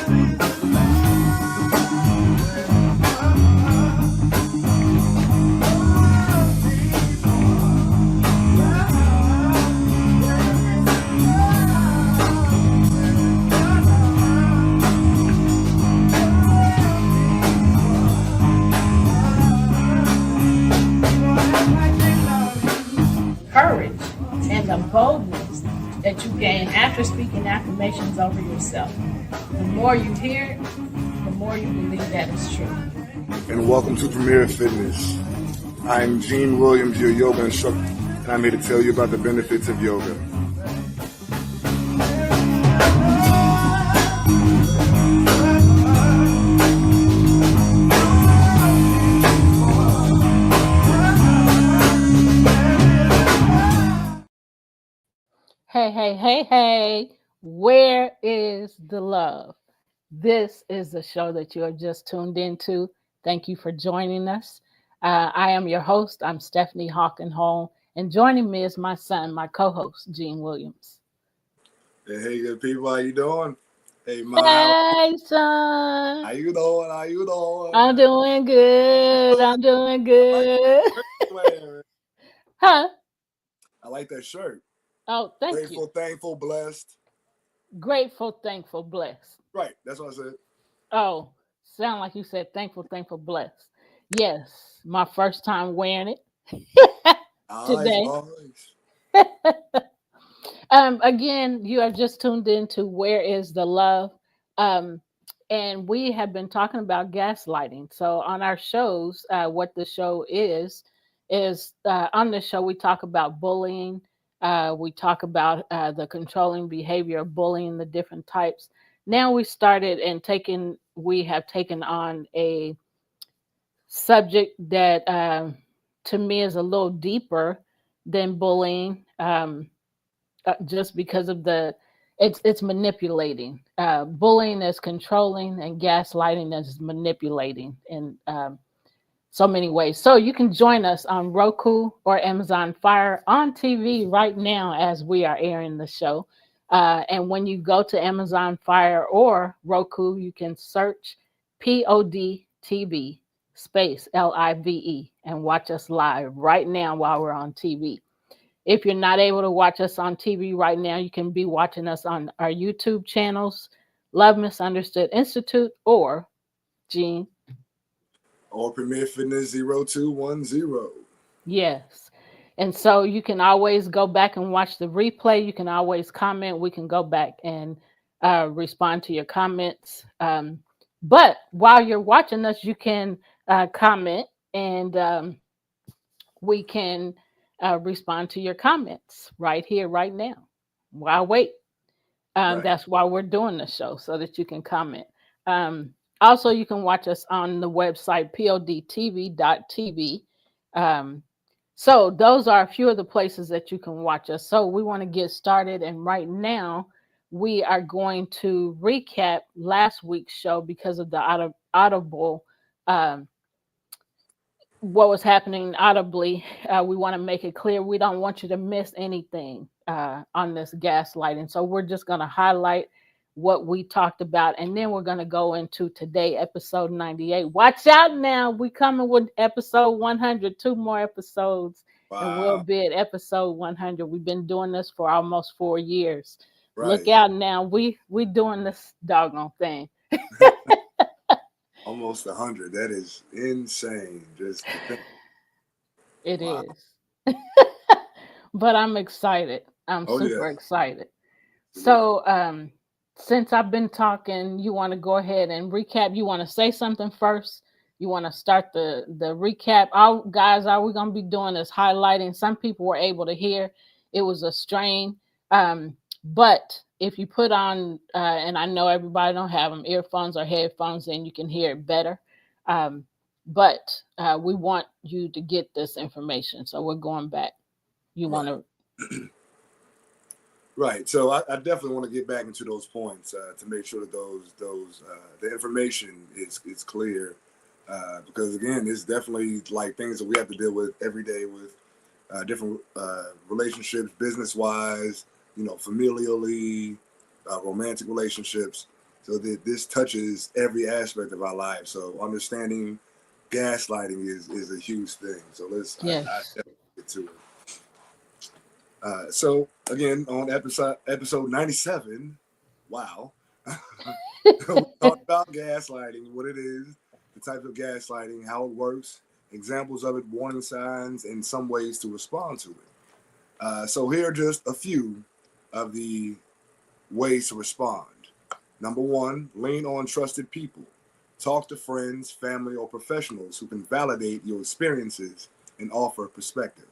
Courage and the boldness that you gain after speaking affirmations over yourself. The more you hear it, the more you believe that it's true. And welcome to Premier Fitness. I'm Gene Williams, your yoga instructor, and I'm here to tell you about the benefits of yoga. Hey. Where is the love? This is the show that you are just tuned into. Thank you for joining us. I am your host. I'm Stephanie Hawkenholm, and joining me is my son, my co-host, Gene Williams. Hey, good people. How you doing? Hey, Hey, son. How you doing? How you doing? I'm doing good. Huh? I like that shirt. Oh, thank Grateful, you. thankful, blessed. Grateful, thankful, blessed. Right, that's what I said. Oh, sound like you said thankful, blessed. Yes, my first time wearing it today. Again, you have just tuned into Where is the Love? And we have been talking about gaslighting. So on our shows, what the show is on the show we talk about bullying. We talk about the controlling behavior of bullying, the different types. Now we have taken on a subject that to me is a little deeper than bullying, just because of it's manipulating. Bullying is controlling, and gaslighting is manipulating in so many ways. So you can join us on Roku or Amazon Fire on TV right now as we are airing the show. And when you go to Amazon Fire or Roku, you can search POD space LIVE and watch us live right now while we're on TV. If you're not able to watch us on TV right now, you can be watching us on our YouTube channels, Love Misunderstood Institute, or Gene. Or Premier Fitness 0210. Yes. And so you can always go back and watch the replay. You can always comment. We can go back and respond to your comments. But while you're watching us, you can comment, and we can respond to your comments right here, right now. While wait. Right. That's why we're doing the show, so that you can comment. Also, you can watch us on the website podtv.tv. So those are a few of the places that you can watch us. So we want to get started, and right now we are going to recap last week's show because of the audible. What was happening audibly. We want to make it clear we don't want you to miss anything on this gaslighting. So we're just going to highlight what we talked about, and then we're going to go into today, episode 98. Watch out now. We coming with episode 100, 2 more episodes. Wow. And we'll be at episode 100. We've been doing this for almost 4 years. Right. Look out now. We doing this doggone thing. Almost 100. That is insane. It is. But I'm excited. I'm super excited. So since I've been talking, you want to go ahead and recap? You want to say something first? You want to start the recap? Guys, all we're going to be doing is highlighting. Some people were able to hear. It was a strain. But if you put on, and I know everybody don't have them, earphones or headphones, then you can hear it better. But we want you to get this information. So we're going back. You want to... Right. So I definitely want to get back into those points to make sure that the information is clear. Because again, it's definitely like things that we have to deal with every day with different relationships, business-wise, familially, romantic relationships. So that this touches every aspect of our life. So understanding gaslighting is a huge thing. So I Yes. definitely get to it. So again, on episode 97, wow, we talked about gaslighting, what it is, the type of gaslighting, how it works, examples of it, warning signs, and some ways to respond to it. So here are just a few of the ways to respond. Number one, lean on trusted people. Talk to friends, family, or professionals who can validate your experiences and offer perspective.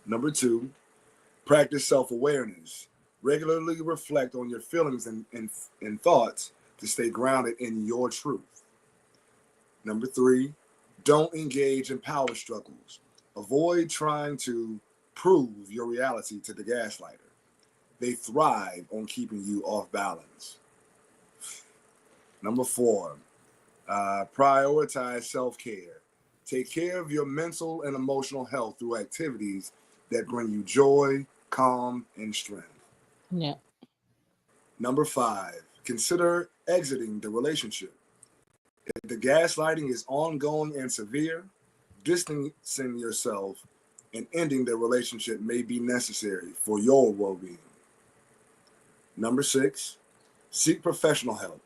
Number two, practice self awareness. Regularly reflect on your feelings and thoughts to stay grounded in your truth. Number three, don't engage in power struggles. Avoid trying to prove your reality to the gaslighter. They thrive on keeping you off balance. Number four, prioritize self care. Take care of your mental and emotional health through activities that bring you joy, calm, and strength. Yeah. Number five, consider exiting the relationship. If the gaslighting is ongoing and severe, distancing yourself and ending the relationship may be necessary for your well being. Number six, seek professional help.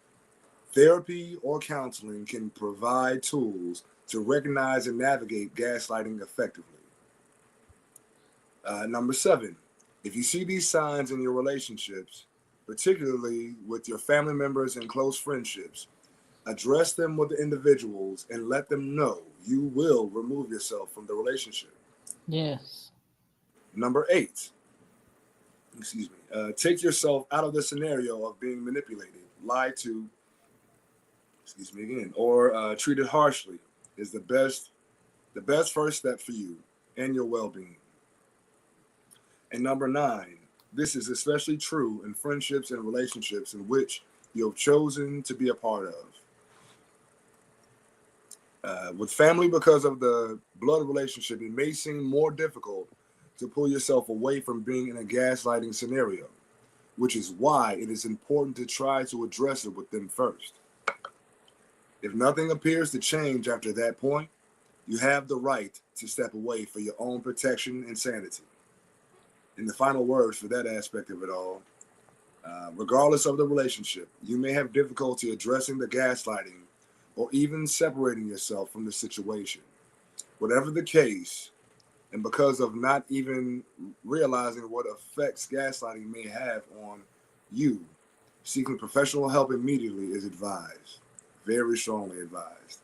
Therapy or counseling can provide tools to recognize and navigate gaslighting effectively. Number seven, if you see these signs in your relationships, particularly with your family members and close friendships, address them with the individuals and let them know you will remove yourself from the relationship. Yes. Number eight, take yourself out of the scenario of being manipulated, lied to, or treated harshly is the best first step for you and your well-being. And number nine, this is especially true in friendships and relationships in which you have chosen to be a part of. With family, because of the blood relationship, it may seem more difficult to pull yourself away from being in a gaslighting scenario, which is why it is important to try to address it with them first. If nothing appears to change after that point, you have the right to step away for your own protection and sanity. And the final words for that aspect of it all, regardless of the relationship, you may have difficulty addressing the gaslighting or even separating yourself from the situation. Whatever the case, and because of not even realizing what effects gaslighting may have on you, seeking professional help immediately is advised, very strongly advised.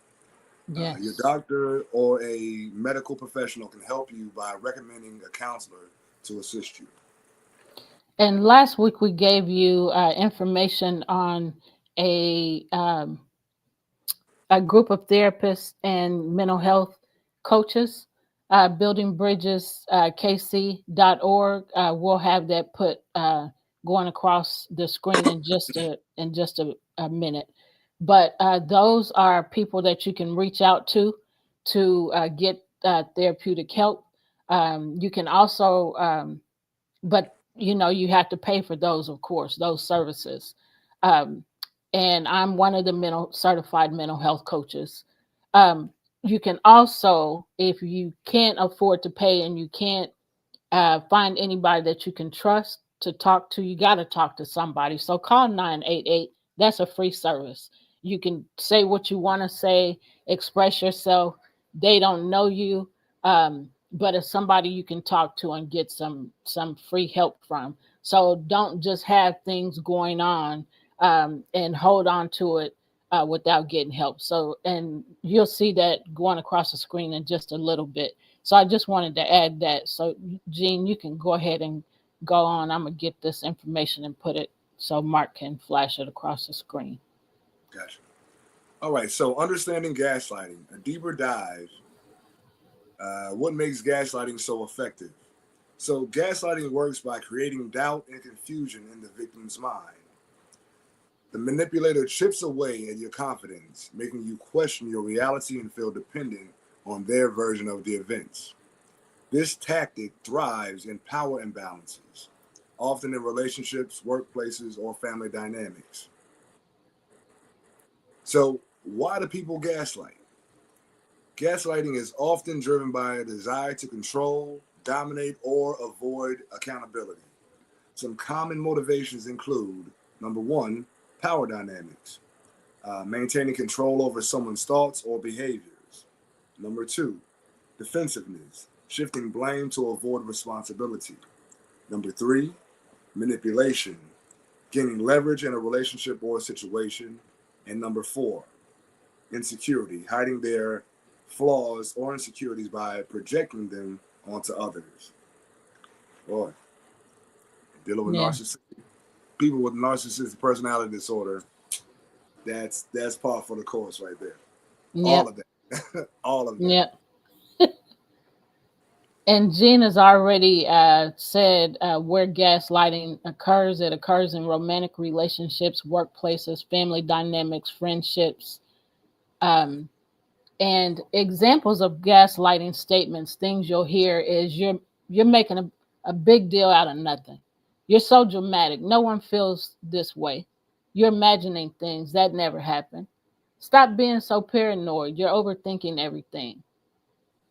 Your Yes. doctor or a medical professional can help you by recommending a counselor to assist you. And last week we gave you information on a um, a group of therapists and mental health coaches. Building Bridges, KC.org. We'll have that put going across the screen in just a minute. But those are people that you can reach out to get therapeutic help. You can also but you have to pay for those, of course, those services. um, and I'm one of the mental certified mental health coaches. um, you can also, if you can't afford to pay and you can't find anybody that you can trust to talk to, you got to talk to somebody. So call 988. That's a free service. You can say what you want to say, express yourself. They don't know you, but it's somebody you can talk to and get some free help from. So don't just have things going on and hold on to it without getting help. So, and you'll see that going across the screen in just a little bit. So I just wanted to add that. So Gene, you can go ahead and go on. I'm gonna get this information and put it so Mark can flash it across the screen. Gotcha. All right, so understanding gaslighting, a deeper dive. What makes gaslighting so effective? So, gaslighting works by creating doubt and confusion in the victim's mind. The manipulator chips away at your confidence, making you question your reality and feel dependent on their version of the events. This tactic thrives in power imbalances, often in relationships, workplaces, or family dynamics. So, why do people gaslight? Gaslighting is often driven by a desire to control, dominate, or avoid accountability. Some common motivations include number one, power dynamics, maintaining control over someone's thoughts or behaviors. Number two, defensiveness, shifting blame to avoid responsibility. Number three, manipulation, gaining leverage in a relationship or a situation. And number four, insecurity, hiding their flaws or insecurities by projecting them onto others. Boy, dealing with Yeah. narcissistic people with narcissistic personality disorder, that's par for the course right there. All Yep. of that. All of that. Yep. And Jean has already said where gaslighting occurs. It occurs in romantic relationships, workplaces, family dynamics, friendships. Um, and examples of gaslighting statements, things you'll hear is you're making a big deal out of nothing. You're so dramatic. No one feels this way. You're imagining things that never happened. Stop being so paranoid. You're overthinking everything.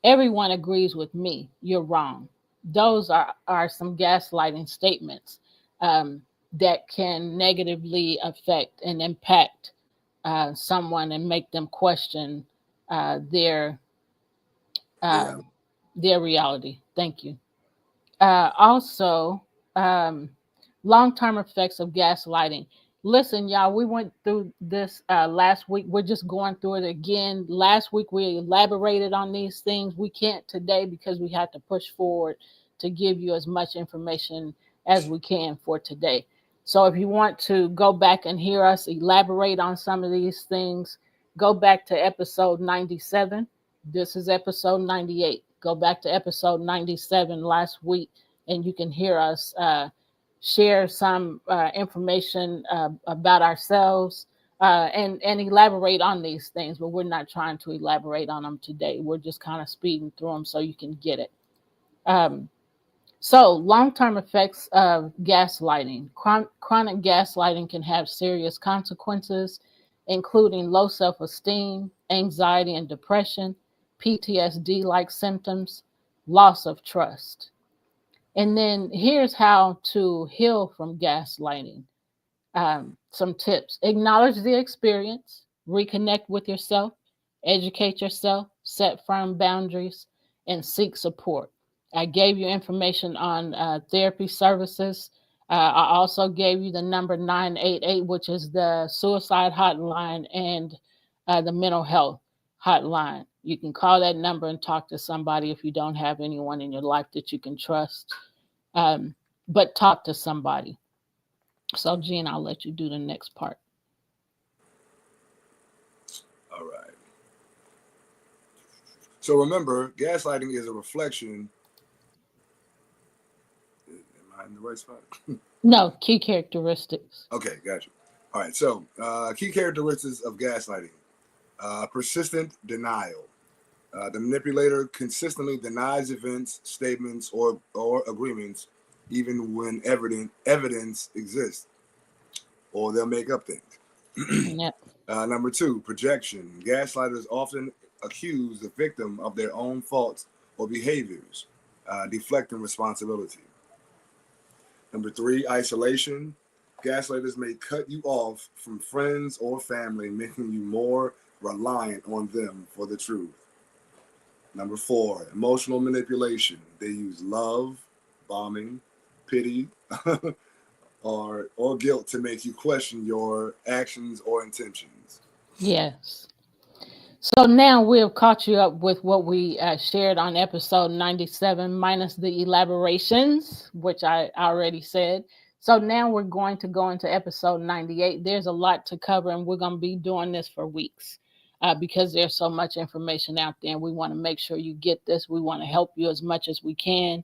Everyone agrees with me. You're wrong. Those are some gaslighting statements that can negatively affect and impact someone and make them question uh, their Yeah. um, their reality. Thank you. Also, um, long term effects of gaslighting. Listen, y'all, we went through this last week. We're just going through it again. Last week, we elaborated on these things. We can't today because we have to push forward to give you as much information as we can for today. So, if you want to go back and hear us elaborate on some of these things, go back to episode 97. This is episode 98. Go back to episode 97 last week, and you can hear us share some information about ourselves and elaborate on these things. But we're not trying to elaborate on them today. We're just kind of speeding through them so you can get it. Um, so, long term effects of gaslighting. Chronic gaslighting can have serious consequences, including low self esteem, anxiety and depression, PTSD like symptoms, loss of trust. And then here's how to heal from gaslighting. Some tips: acknowledge the experience, reconnect with yourself, educate yourself, set firm boundaries, and seek support. I gave you information on therapy services. I also gave you the number 988, which is the suicide hotline and the mental health hotline. You can call that number and talk to somebody if you don't have anyone in your life that you can trust. Um, but talk to somebody. So, Gene, I'll let you do the next part. All right. So remember, gaslighting is a reflection. Am I in the right spot? No, key characteristics. Okay, gotcha. All right. So key characteristics of gaslighting: persistent denial. The manipulator consistently denies events, statements, or agreements, even when evidence exists, or they'll make up things. Yep. Number two, projection. Gaslighters often accuse the victim of their own faults or behaviors, deflecting responsibility. Number three, isolation. Gaslighters may cut you off from friends or family, making you more reliant on them for the truth. Number four, emotional manipulation. They use love, bombing, pity, or guilt to make you question your actions or intentions. Yes. So now we've caught you up with what we shared on episode 97, minus the elaborations, which I already said. So now we're going to go into episode 98. There's a lot to cover, and we're going to be doing this for weeks because there's so much information out there, and we want to make sure you get this. We want to help you as much as we can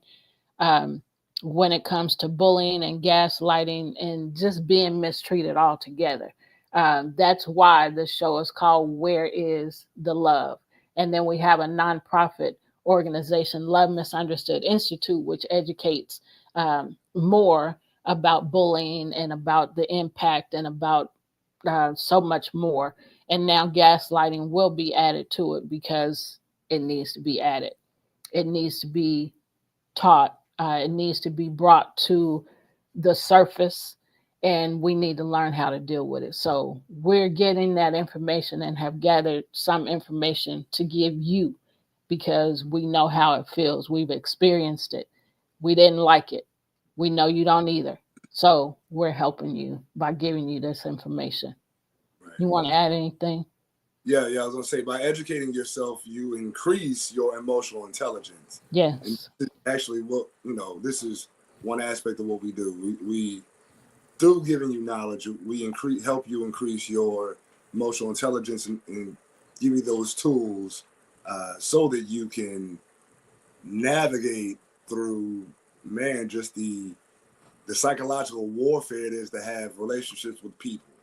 um, when it comes to bullying and gaslighting and just being mistreated altogether. That's why the show is called Where is the Love? And then we have a nonprofit organization, Love Misunderstood Institute, which educates more about bullying and about the impact and about so much more. And now gaslighting will be added to it because it needs to be added. It needs to be taught. It needs to be brought to the surface, and we need to learn how to deal with it. So we're getting that information and have gathered some information to give you because we know how it feels. We've experienced it. We didn't like it. We know you don't either. So we're helping you by giving you this information. Right. You want to add anything? Yeah. I was gonna say, by educating yourself, you increase your emotional intelligence, and Yes. actually, what this is one aspect of what we do. We through giving you knowledge, we help you increase your emotional intelligence and give you those tools so that you can navigate through, man, just the psychological warfare it is to have relationships with people,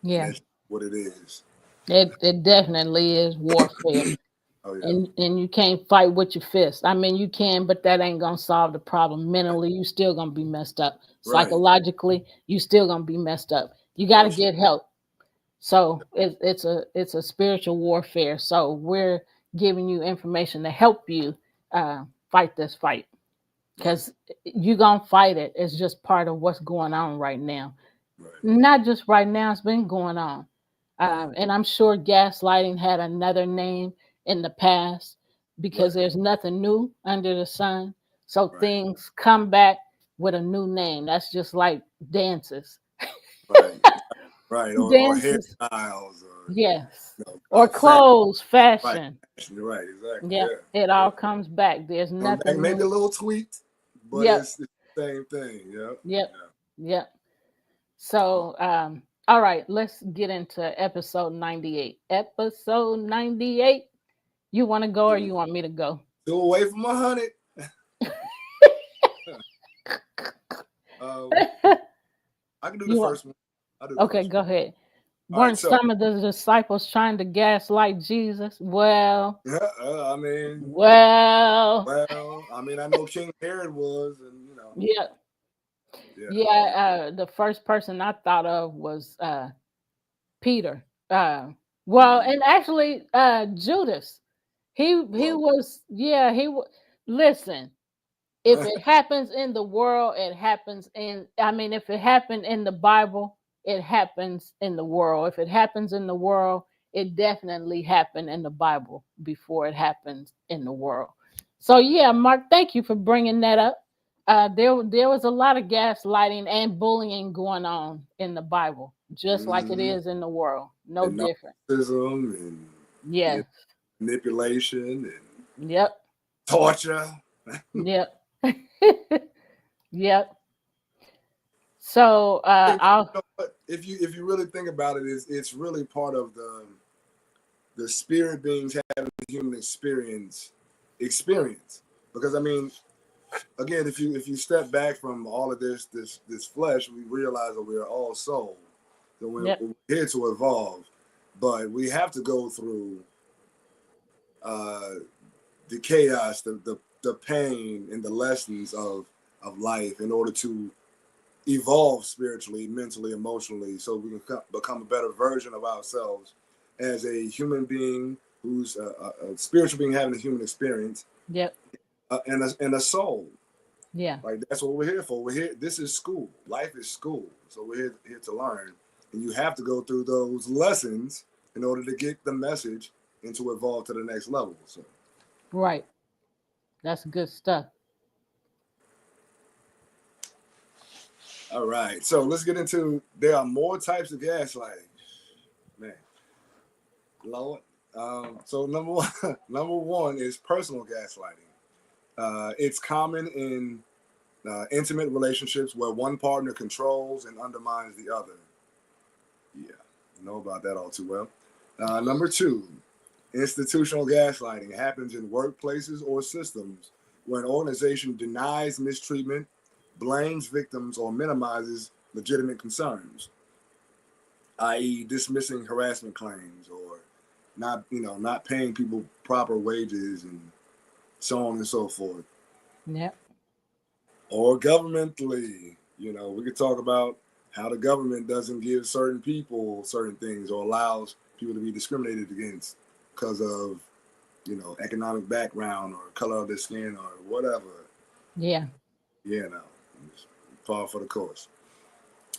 and Yeah. that's what it is. It definitely is warfare. Oh yeah, And you can't fight with your fist. I mean, you can, but that ain't gonna solve the problem. Mentally, you still gonna be messed up. right. Psychologically, you still gonna be messed up. You got to Emotional, get help. So it's a spiritual warfare. So we're giving you information to help you fight this fight right, because you're gonna fight it. It's just part of what's going on right now. right, Not just right now, it's been going on. right, And I'm sure gaslighting had another name in the past because right, there's nothing new under the sun. So right, things come back with a new name. That's just like dances. right, right, or Dances, hairstyles, or yes. Or clothes, right, fashion. right, exactly, Yeah, yeah, it yeah. all comes back. There's Come back, nothing maybe a new. little tweaked, but Yep, it's the same thing. Yep, yep, yeah. yep. So, all right, let's get into episode 98. Episode 98. You want to go or Two, you want me to go? two away from 100. um, I can do the You want? first one. I'll do the Okay, first go ahead. one. All right, Weren't so some of the disciples trying to gaslight Jesus? Well, yeah, I mean, well, I know King Herod was, and yeah, yeah, yeah. The first person I thought of was Peter. Well, mm, and actually, Judas. He well, was, yeah, listen. If it happens in the world, it happens in, I mean, if it happened in the Bible, it happens in the world. If it happens in the world, it definitely happened in the Bible before it happens in the world. So yeah, Mark, thank you for bringing that up. There was a lot of gaslighting and bullying going on in the Bible, just like it mm, is in the world. No and different. narcissism and you know, Yes. manipulation and Yep. torture. Yep. Yep. So You I'll know what? If you really think about it, it's really part of the spirit beings having the human experience. Because I mean, again, if you step back from all of this flesh, we realize that we are all soul. So yep. we're here to evolve, but we have to go through uh, the chaos, the pain, and the lessons of life in order to evolve spiritually, mentally, emotionally, so we can become a better version of ourselves as a human being who's a spiritual being having a human experience Yep. and a soul. Yeah. Like that's what we're here for. We're here. This is school. Life is school. So we're here to learn, and you have to go through those lessons in order to get the message and to evolve to the next level. So, Right. That's good stuff. all right. So let's get into. There are more types of gaslighting. Man, Lord. So number one, number one is personal gaslighting. It's common in intimate relationships where one partner controls and undermines the other. Yeah, I know about that all too well. Number two, institutional gaslighting happens in workplaces or systems where an organization denies mistreatment, blames victims, or minimizes legitimate concerns, i.e., dismissing harassment claims or not paying people proper wages and so on and so forth. Yep. Or governmentally, we could talk about how the government doesn't give certain people certain things or allows people to be discriminated against because of, economic background or color of their skin or whatever. Yeah. You know, it's par for the course.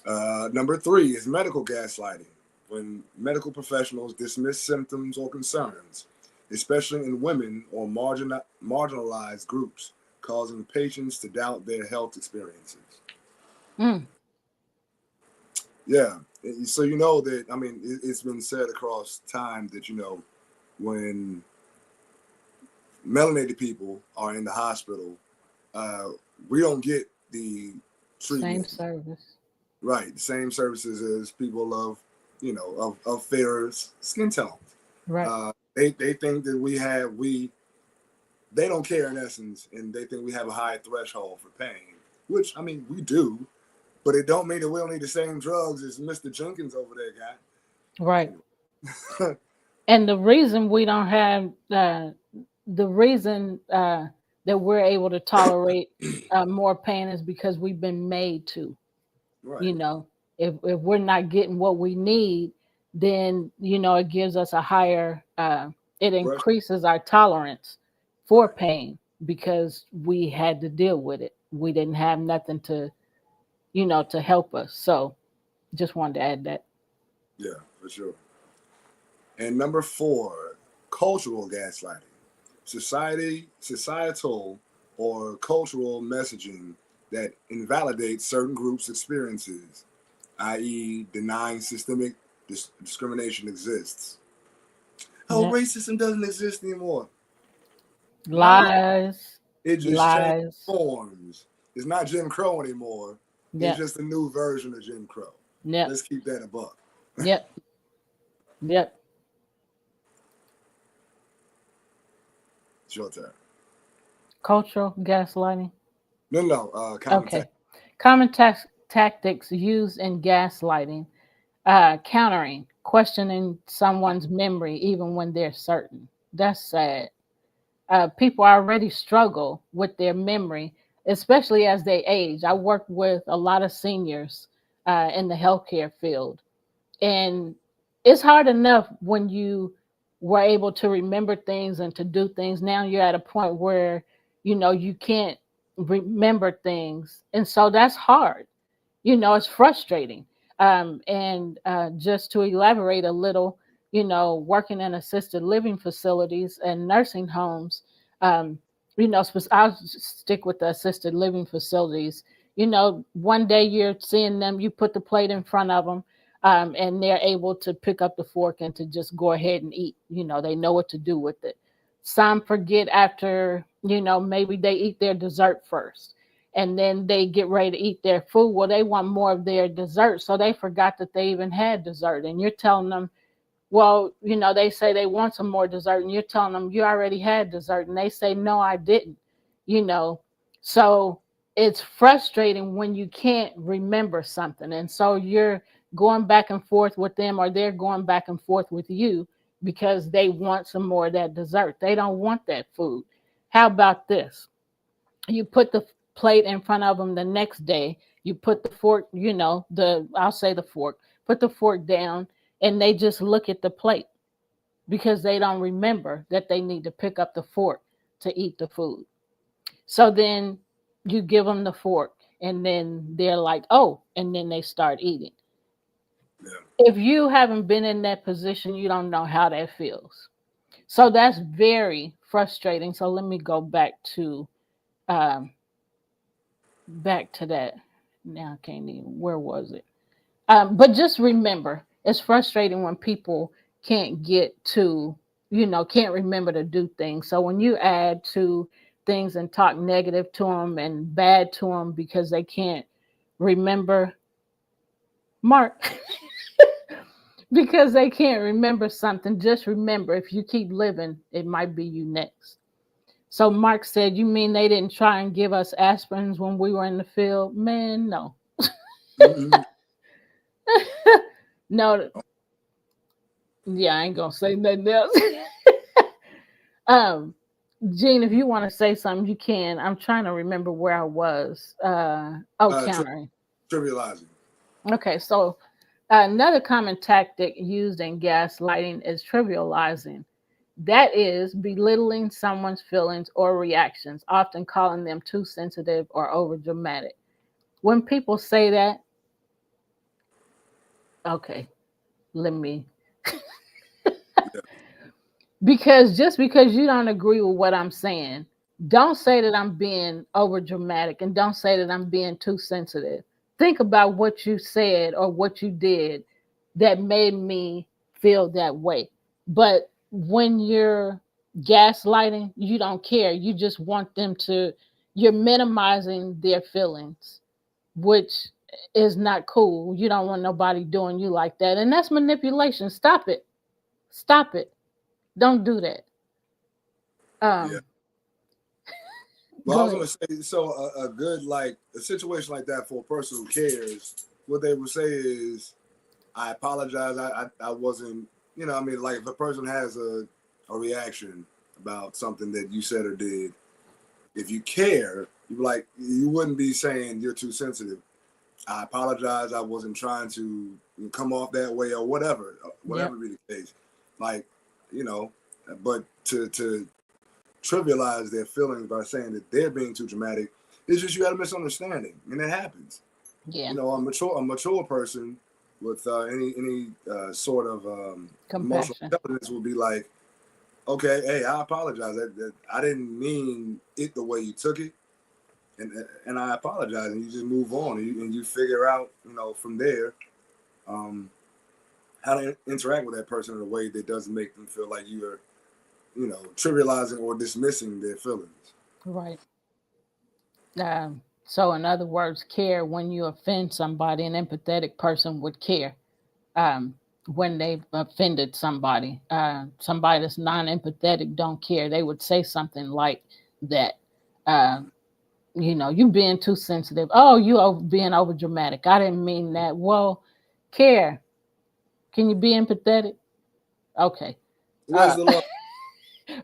Number three is medical gaslighting, when medical professionals dismiss symptoms or concerns, especially in women or marginalized groups, causing patients to doubt their health experiences. Mm. Yeah. So you know that, I mean, it's been said across time that, when melanated people are in the hospital, uh, we don't get the Same treatment, service. right? The same services as people of, of fairer skin tones. Right. They think that they don't care in essence, and they think we have a high threshold for pain, which, I mean, we do, but it don't mean that we don't need the same drugs as Mr. Jenkins over there, Right. guy. And the reason we don't have the reason that we're able to tolerate more pain is because we've been made to. Right. You know, if we're not getting what we need, then it gives us a higher. It Fresh. increases our tolerance for Right. pain because we had to deal with it. We didn't have nothing to to help us. So just wanted to add that. Yeah, for sure. And number four, cultural gaslighting. Societal or cultural messaging that invalidates certain groups' experiences, i.e., denying systemic discrimination exists. Oh, Yeah. racism doesn't exist anymore. No, Lies, it just changed lies. forms. It's not Jim Crow anymore. It's Yep, just a new version of Jim Crow. yep, Let's keep that a buck. yep, yep. It's your turn. Cultural gaslighting. No, no, common Okay. Common tactics used in gaslighting, countering, questioning someone's memory even when they're certain. That's sad. People already struggle with their memory, especially as they age. I work with a lot of seniors in the healthcare field, and it's hard enough when you were able to remember things and to do things. Now you're at a point where you can't remember things, and so that's hard. It's frustrating. And just to elaborate a little, working in assisted living facilities and nursing homes, um, I'll stick with the assisted living facilities. One day you're seeing them, you put the plate in front of them, and they're able to pick up the fork and to just go ahead and eat. They know what to do with it. Some forget after, maybe they eat their dessert first and then they get ready to eat their food. Well, they want more of their dessert, so they forgot that they even had dessert. And you're telling them, well, they say they want some more dessert, and you're telling them you already had dessert, and they say, no, I didn't. You know, so it's frustrating when you can't remember something, and so you're going back and forth with them, or they're going back and forth with you because they want some more of that dessert. They don't want that food. How about this? You put the plate in front of them the next day. You put the fork, I'll say the fork, put the fork down, and they just look at the plate because they don't remember that they need to pick up the fork to eat the food. So then you give them the fork, and then they're like, oh, and then they start eating. Yeah. If you haven't been in that position, you don't know how that feels. So that's very frustrating. So let me go um, back to that. Now I can't even. Where was it? But just remember, it's frustrating when people can't get to, can't remember to do things. So when you add to things and talk negative to them and bad to them because they can't remember, Mark, because they can't remember something, just remember if you keep living, it might be you next. So Mark said, you mean they didn't try and give us aspirins when we were in the field? Man, no. Mm-hmm. No, yeah, I ain't gonna say nothing else. um, Gene, if you want to say something, you can. I'm trying to remember where I was. Oh, Uh, tri- countering. trivializing. Okay, so Another common tactic used in gaslighting is trivializing. That is, belittling someone's feelings or reactions, often calling them too sensitive or overdramatic. When people say that, okay, let me, Yeah, because just because you don't agree with what I'm saying, don't say that I'm being over dramatic and don't say that I'm being too sensitive. Think about what you said or what you did that made me feel that way. But when you're gaslighting, you don't care. You just want them to, you're minimizing their feelings, which is not cool. You don't want nobody doing you like that. And that's manipulation. Stop it. Stop it. Don't do that. yeah. Um, Well, I Go was ahead. gonna say, so a good like a situation like that for a person who cares, what they would say is, I apologize. I wasn't, I mean, like if a person has a reaction about something that you said or did, if you care, you wouldn't be saying you're too sensitive. I apologize. I wasn't trying to come off that way or whatever Yep. be the case. Like, you know, but to trivialize their feelings by saying that they're being too dramatic, it's just you had a misunderstanding, and it happens. Yeah. A mature person with any sort of emotional Compassion. intelligence would be like, okay, hey, I apologize. I didn't mean it the way you took it, and I apologize, and you just move on, and you figure out, from there, um, how to interact with that person in a way that doesn't make them feel like you are, trivializing or dismissing their feelings. Right. So, in other words, care when you offend somebody. An empathetic person would care um, when they've offended somebody. Somebody that's non-empathetic don't care. They would say something like that. Uh, you being too sensitive. Oh, being over dramatic. I didn't mean that. Well, care. Can you be empathetic? Okay. Where's Uh, the love?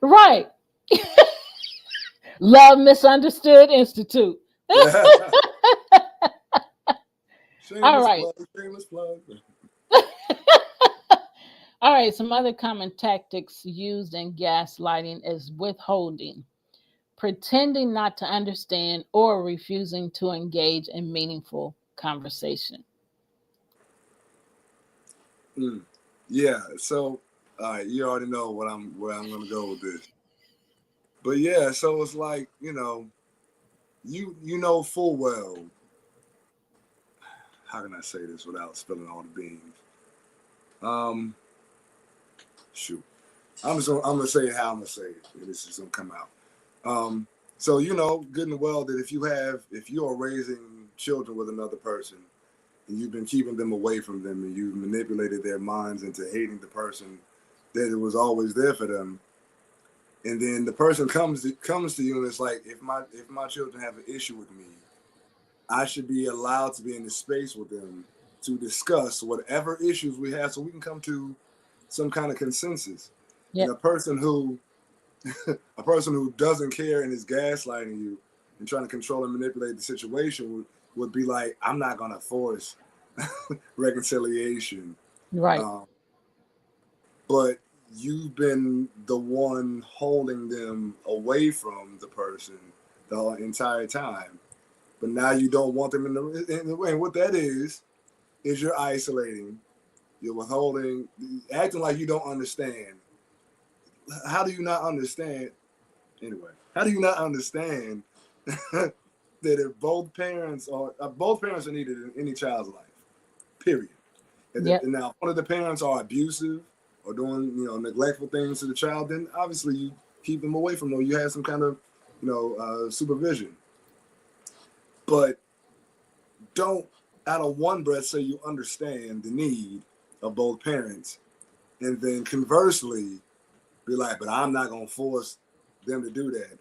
right. Love Misunderstood Institute. All Shameless right. plug, shameless plug. All right. Some other common tactics used in gaslighting is withholding, pretending not to understand, or refusing to engage in meaningful conversation. Mm. Yeah. So, all right, you already know where I'm gonna go with this. But yeah, so it's like, you know full well, how can I say this without spilling all the beans? Um, shoot, I'm gonna say it how I'm gonna say it. And this is gonna come out. Um, so good and well that if you are raising children with another person and you've been keeping them away from them and you've manipulated their minds into hating the person that it was always there for them, and then the person comes to you and it's like, if my children have an issue with me, I should be allowed to be in the space with them to discuss whatever issues we have so we can come to some kind of consensus. And Yep. a person who doesn't care and is gaslighting you and trying to control and manipulate the situation would be like, I'm not gonna force reconciliation. Right. Um, but you've been the one holding them away from the person the entire time. But now you don't want them in the way. And what that is you're isolating, you're withholding, acting like you don't understand. How do you not understand? Anyway, how do you not understand that if both parents are needed in any child's life, period. Yep. And now, if one of the parents are abusive or doing neglectful things to the child, then obviously you keep them away from them. You have some kind of supervision, but don't out of one breath say you understand the need of both parents, and then conversely be like, but I'm not gonna force them to do that.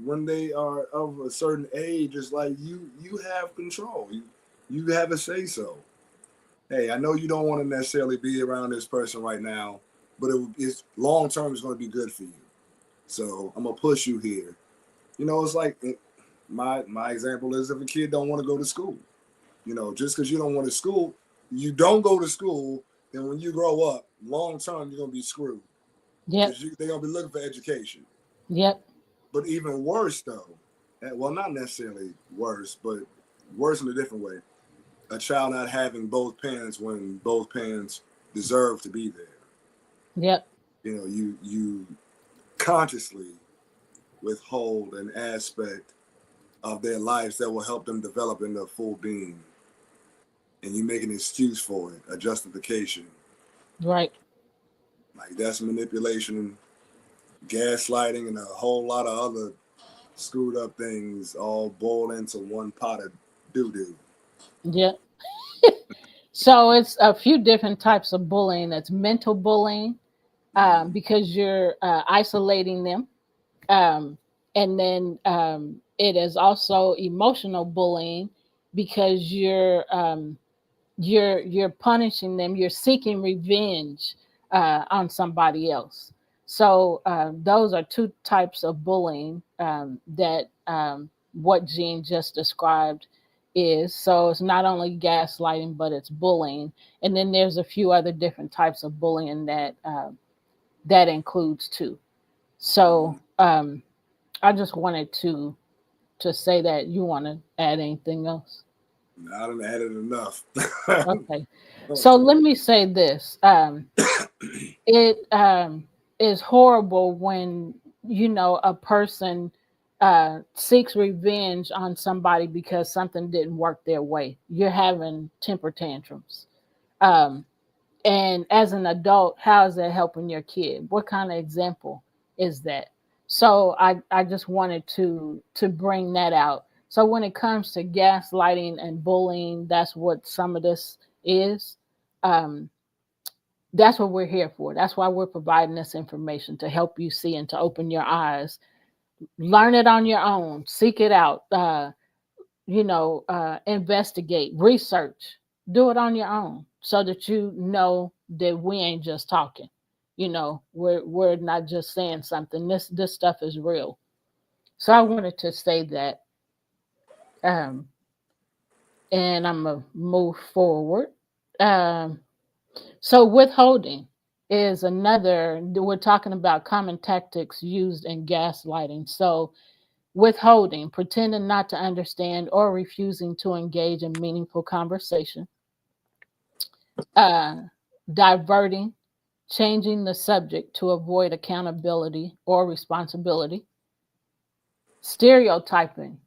When they are of a certain age, it's like you have control. You have a say so. Hey, I know you don't want to necessarily be around this person right now, but it's long term is going to be good for you. So I'm gonna push you here. It's like my example is if a kid don't want to go to school, just because you don't want to school, You don't go to school, then when you grow up, long term, you're gonna be screwed Yep. because they're gonna be looking for education. Yep. But even worse, though, well, not necessarily worse, but worse in a different way. A child not having both parents when both parents deserve to be there. Yep. You consciously withhold an aspect of their lives that will help them develop in their full being, and you make an excuse for it, a justification. Right. Like that's manipulation, gaslighting, and a whole lot of other screwed up things all boil into one pot of doo doo. Yep. So it's a few different types of bullying. That's mental bullying, Mm-hmm. because you're isolating them. Um, and then it is also emotional bullying because you're punishing them. You're seeking revenge on somebody else. So those are two types of bullying that what Jean just described is. So it's not only gaslighting, but it's bullying. And then there's a few other different types of bullying that that includes too. Mm-hmm. So I just wanted to say that. You want to add anything else? I done added enough. Okay. So Okay. let me say this. It is horrible when a person seeks revenge on somebody because something didn't work their way. You're having temper tantrums. Um, and as an adult, how is that helping your kid? What kind of example is that? So I just wanted to bring that out. So when it comes to gaslighting and bullying, that's what some of this is. Um, that's what we're here for. That's why we're providing this information to help you see and to open your eyes. Learn it on your own. Seek it out. Investigate, research, do it on your own so that you know that we ain't just talking. We're not just saying something. This stuff is real. So I wanted to say that, um, and I'm gonna move forward. Um, so withholding is another. We're talking about common tactics used in gaslighting. So withholding, pretending not to understand or refusing to engage in meaningful conversation, uh, diverting, changing the subject to avoid accountability or responsibility, stereotyping,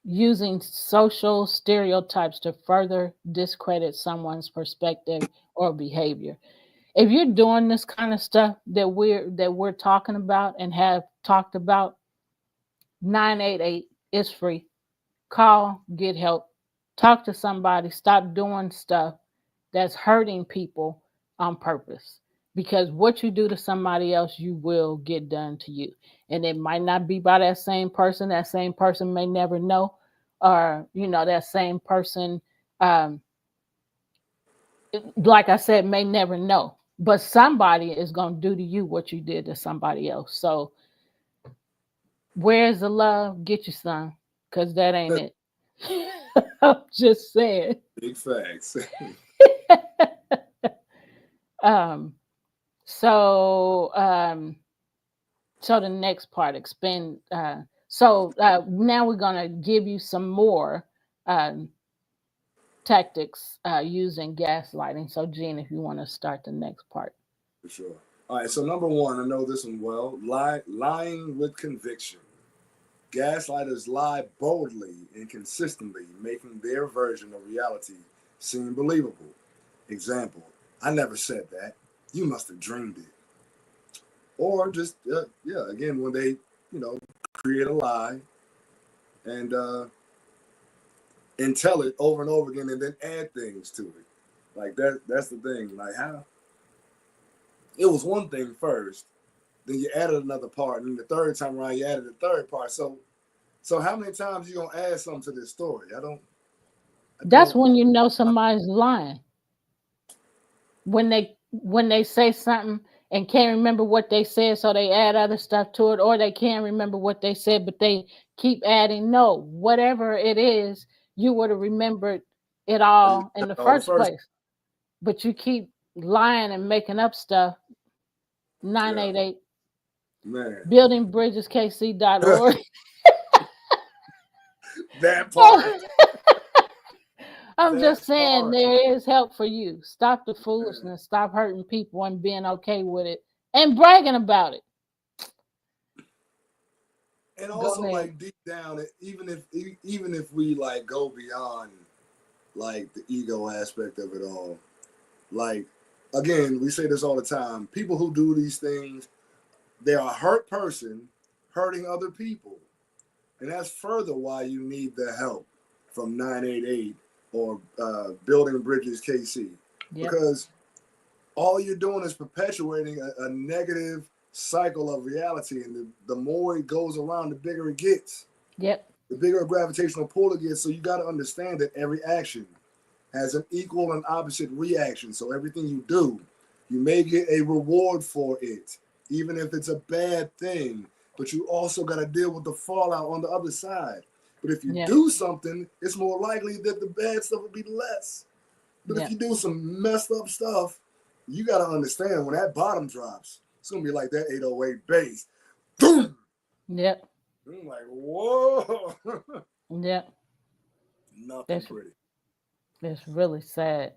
using social stereotypes to further discredit someone's perspective or behavior. If you're doing this kind of stuff that we're talking about and have talked about, 988 is free. Call, get help, talk to somebody, stop doing stuff that's hurting people on purpose. Because what you do to somebody else, you will get done to you. And it might not be by that same person. That same person may never know, or, that same person, um, like I said, may never know. But somebody is going to do to you what you did to somebody else. So, where's the love? Get you some, because that ain't it. I'm just saying. Big facts. um, so, so the next part, expand. Now we're gonna give you some more um, tactics using gaslighting. So, Gene, if you want to start the next part. For sure. All right, so number one, I know this one well. Lying with conviction. Gaslighters lie boldly and consistently, making their version of reality seem believable. Example: I never said that. You must have dreamed it. Or just yeah, again when they create a lie and tell it over and over again and then add things to it. Like that's the thing. Like how it was one thing first, then you added another part, and then the third time around you added a third part. So how many times you gonna add something to this story? I That's don't. when you know somebody's lying. When they say something and can't remember what they said, so they add other stuff to it, or they can't remember what they said, but they keep adding. No, whatever it is, you would have remembered. it Or you all in got the it all the first first. place. But you keep lying and making up stuff. Yeah, 988 man. buildingbridgeskc.org. That part. I'm That just saying part. there is help for you. Stop the Man. foolishness. Stop hurting people and being okay with it and bragging about it. And Go also, ahead. like deep down, even if we like go beyond like the ego aspect of it all, like again, we say this all the time. People who do these things, they are a hurt person hurting other people. And that's further why you need the help from 988 or Building Bridges KC. Yep. Because all you're doing is perpetuating a negative cycle of reality. And the more it goes around, the bigger it gets, Yep. the bigger a gravitational pull it gets. So you got to understand that every action has an equal and opposite reaction. So everything you do, you may get a reward for it, even if it's a bad thing. But you also got to deal with the fallout on the other side. But if you Yep. do something, it's more likely that the bad stuff will be less. But if Yep. you do some messed up stuff, you got to understand when that bottom drops, it's going to be like that 808 bass. Boom! Yep. I'm like, whoa. Yep. Nothing That's pretty. that's really sad.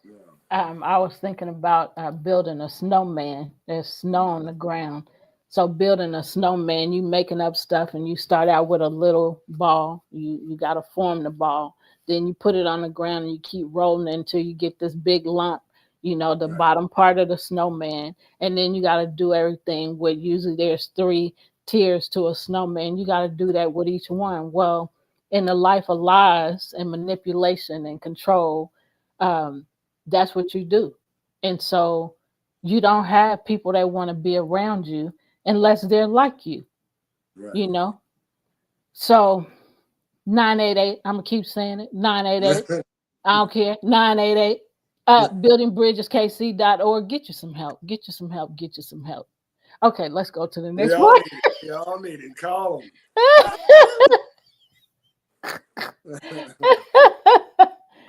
Yeah. I was thinking about building a snowman. There's snow on the ground. So building a snowman, you making up stuff, and you start out with a little ball. You got to form the ball. Then you put it on the ground and you keep rolling until you get this big lump. The Right. bottom part of the snowman, and then you got to do everything with. Usually there's three tiers to a snowman. You got to do that with each one. Well, in the life of lies and manipulation and control. Um, that's what you do. And so you don't have people that want to be around you unless they're like you, Right. you know? So 988, I'm gonna keep saying it. 988. I don't care. 988. Buildingbridgeskc.org. Get you some help. Get you some help. Get you some help. Okay, let's go to the We next all point. need it. We all need it. Call them.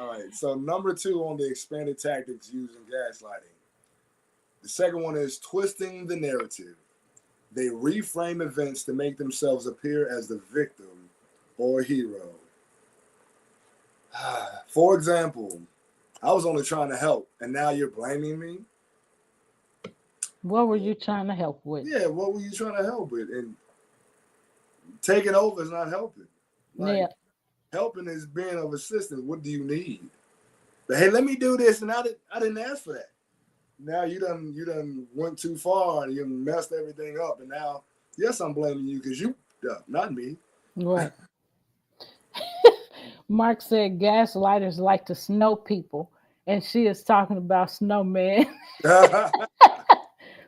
All right. So number two on the expanded tactics used in gaslighting. The second one is twisting the narrative. They reframe events to make themselves appear as the victim or hero. For example, I was only trying to help, and now you're blaming me. What were Well, you trying to help with? yeah, what were you trying to help with? And taking over is not helping. Yeah, Like helping is being of assistance. What do you need? But hey, let me do this, and I didn't ask for that. Now you done went too far and you messed everything up, and now yes, I'm blaming you because you, not me. right. Mark said gaslighters like to snow people, and she is talking about snowman. It's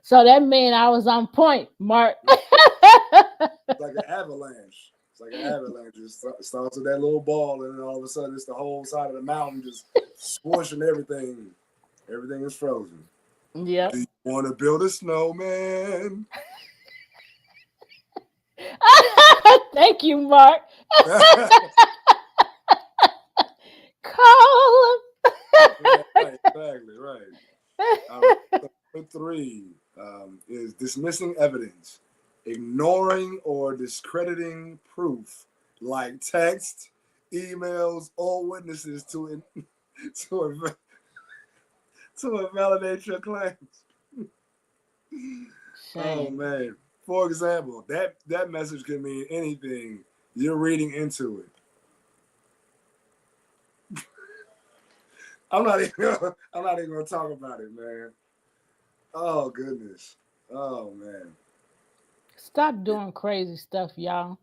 So that mean I was on point, Mark. like an avalanche. It's like an avalanche. It starts with that little ball, and then all of a sudden it's the whole side of the mountain just squishing everything. Everything is frozen. Yep. Do you want to build a snowman? Thank you, Mark. Right, Call exactly, right. All right. So number three is dismissing evidence, ignoring or discrediting proof, like text, emails, or witnesses to to invalidate your claims. Oh Shame. man. For example, that message can mean anything. You're reading into it. I'm not even gonna talk about it, man. Oh goodness. Oh man. Stop doing crazy stuff, y'all.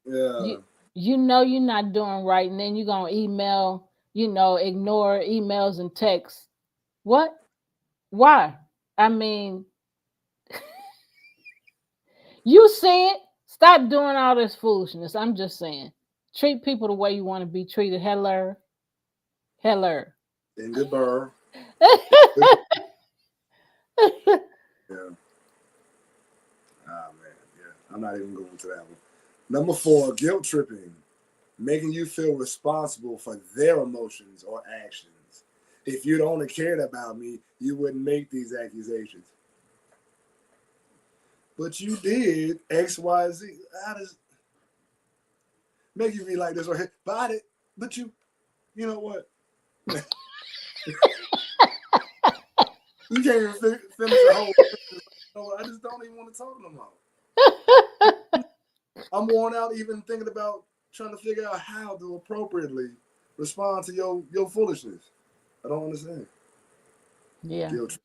You Yeah. you know you're not doing right, and then you're gonna email, ignore emails and texts. What? Why? I mean, you see it. Stop doing all this foolishness. I'm just saying. Treat people the way you want to be treated. Hello. Hello. In good burr. Yeah. Ah man. Yeah. I'm not even going to that one. Number four, guilt tripping. making you feel responsible for their emotions or actions. If you'd only cared about me, you wouldn't make these accusations. But you did X, Y, Z. How does make you be like this right here? But I did. But you know what? You can't even finish a whole. I just don't even want to talk no more. I'm worn out even thinking about trying to figure out how to appropriately respond to your foolishness. I don't understand. Yeah. Guilt,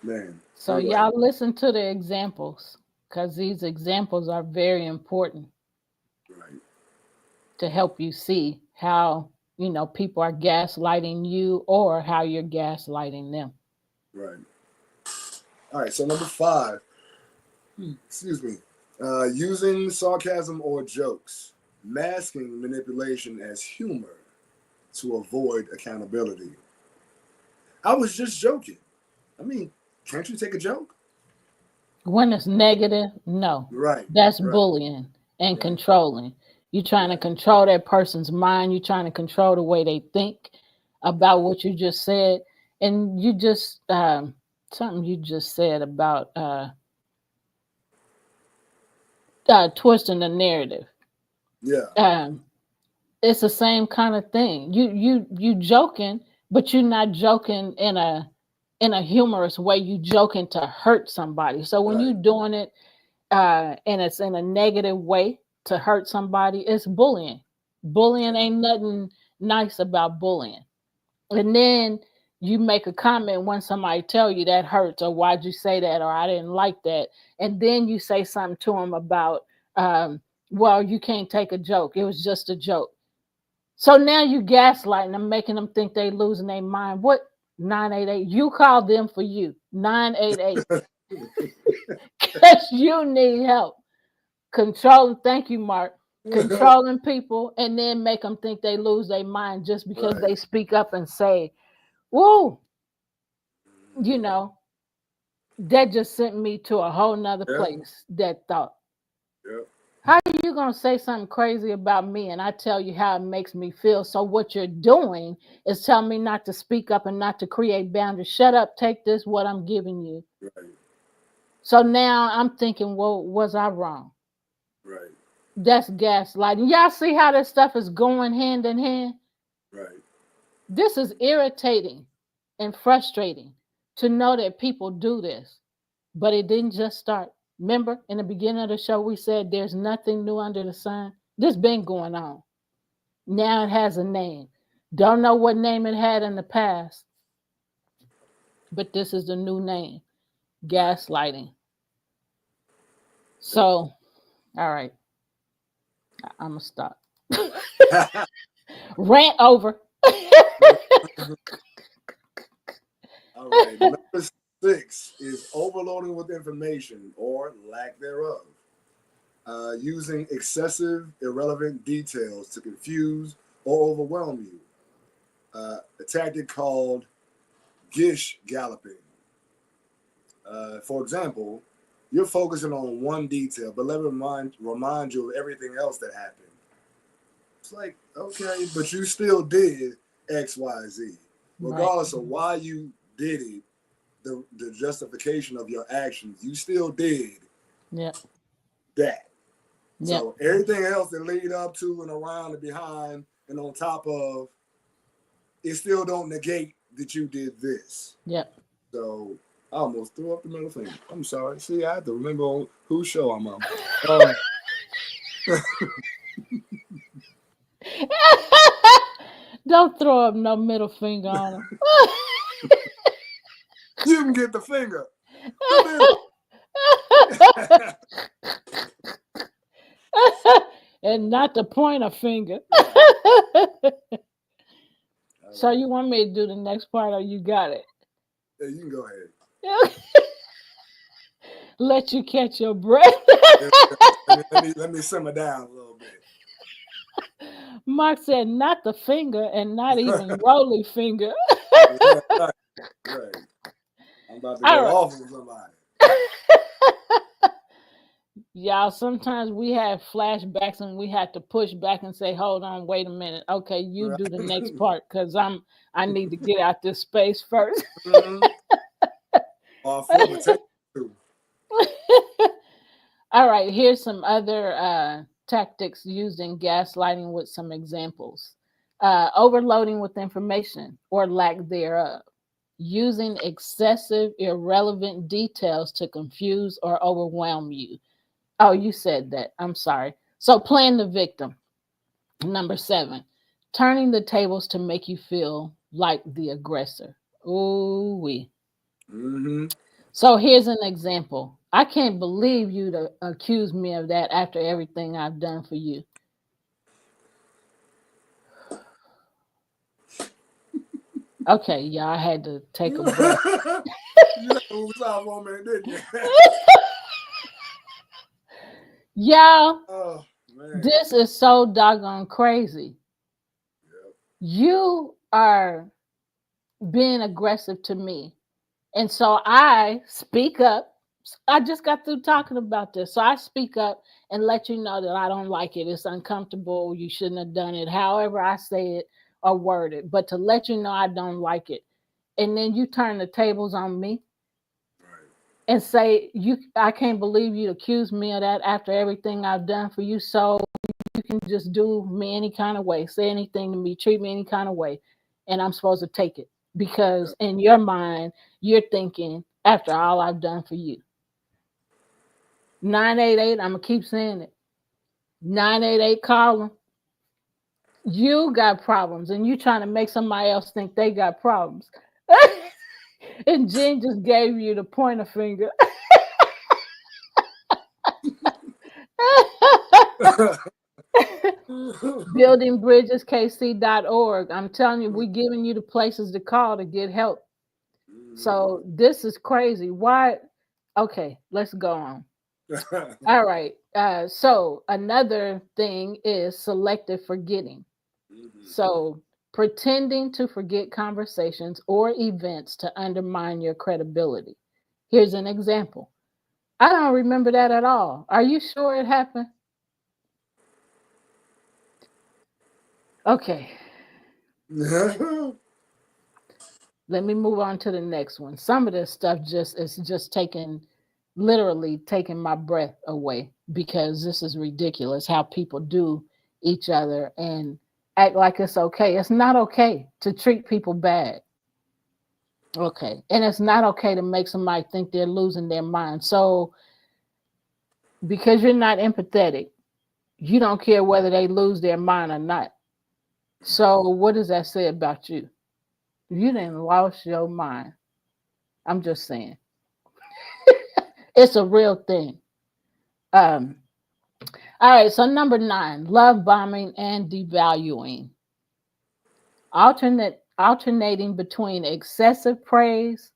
man. So Anyway, y'all listen to the examples because these examples are very important right, to help you see how, people are gaslighting you or how you're gaslighting them. right. All right. So number 5. Hmm. Excuse me. Using sarcasm or jokes, masking manipulation as humor to avoid accountability. I was just joking. I mean, can't you take a joke? When it's negative, no. Right, That's right, bullying and right, controlling. You're trying to right. control that person's mind. You're trying to control the way they think about what you just said. And you just, something you just said about twisting the narrative. Yeah, Um, it's the same kind of thing. You joking, but you're not joking in a humorous way. You joking to hurt somebody. So when right, you're doing it and it's in a negative way to hurt somebody, it's bullying. Bullying right, ain't nothing nice about bullying. And then you make a comment when somebody tell you that hurts or why'd you say that or I didn't like that, and then you say something to them about um, well, you can't take a joke. It was just a joke. So now you gaslighting them, making them think they losing their mind. What 988? You call them for you 988 because you need help controlling. Thank you, Mark. Controlling people and then make them think they lose their mind just because right. they speak up and say, "Woo," you know. That just sent me to a whole nother Yeah, place. That thought. yeah, How are you gonna say something crazy about me and I tell you how it makes me feel? So what you're doing is telling me not to speak up and not to create boundaries. Shut up, take this, what I'm giving you. right, So now I'm thinking, well, was I wrong? right, That's gaslighting. Y'all see how this stuff is going hand in hand? right. This is irritating and frustrating to know that people do this, but it didn't just start. Remember, in the beginning of the show, we said there's nothing new under the sun. This been going on. Now it has a name. Don't know what name it had in the past, but this is the new name, Right. gaslighting. So, all right, I'm gonna stop. Rant over. All right. Number 6 is overloading with information or lack thereof. Using excessive, irrelevant details to confuse or overwhelm you. A tactic called gish galloping. For example, you're focusing on one detail, but let me remind you of everything else that happened. It's like, okay, but you still did X, Y, Z. Right. Regardless of why you did it, the justification of your actions, you still did Yep. that. Yep. So everything else that lead up to and around and behind and on top of, it still don't negate that you did this. Yep. So I almost threw up the middle finger. I'm sorry. See, I have to remember on whose show I'm on. Um, Don't throw up no middle finger on them. you can get the finger, the middle. And not to point a finger. Right. All So right. you want me to do the next part or you got it? Yeah, you can go ahead. Let you catch your breath. Let me simmer down a little bit. Mark said not the finger and not even Rolly finger. Yeah, right, right. I'm about to All go right. off on somebody. Y'all, sometimes we have flashbacks and we have to push back and say, hold on, wait a minute. Okay, you Right. do the next part because I need to get out this space first. Mhm. Or flip a table too. All right, here's some other tactics used in gaslighting with some examples. Overloading with information or lack thereof. Using excessive, irrelevant details to confuse or overwhelm you. Oh, you said that. I'm sorry. So, playing the victim. Number 7, turning the tables to make you feel like the aggressor. Ooh, we. Mm-hmm. So here's an example. I can't believe you to accuse me of that after everything I've done for you. Okay, y'all, I had to take a breath. You had to move south on me, didn't you? Y'all, Oh man. this is so doggone crazy. Yep. You are being aggressive to me. And so I speak up. I just got through talking about this. So I speak up and let you know that I don't like it. It's uncomfortable. You shouldn't have done it. However, I say it or word it, but to let you know I don't like it. And then you turn the tables on me Right. and say, I can't believe you accuse me of that after everything I've done for you. So you can just do me any kind of way, say anything to me, treat me any kind of way, and I'm supposed to take it because Yep. in your mind you're thinking after all I've done for you. 988, I'm gonna keep saying it. 988, call them. You got problems, and you trying to make somebody else think they got problems. And Jen just gave you the pointer finger. Buildingbridgeskc.org. I'm telling you, we're giving you the places to call to get help. Mhm. So this is crazy. Why? Okay, let's go on. All right. So another thing is selective forgetting. Mhm. So pretending to forget conversations or events to undermine your credibility. Here's an example. I don't remember that at all. Are you sure it happened? Okay. Let me move on to the next one. Some of this stuff just is just taking literally taking my breath away because this is ridiculous how people do each other and act like it's okay. It's not okay to treat people bad. Okay. And it's not okay to make somebody think they're losing their mind. So because you're not empathetic, you don't care whether they lose their mind or not. So what does that say about you? You didn't lost your mind. I'm just saying. It's a real thing. Um, all right, so number 9, love bombing and devaluing. Alternating between excessive praise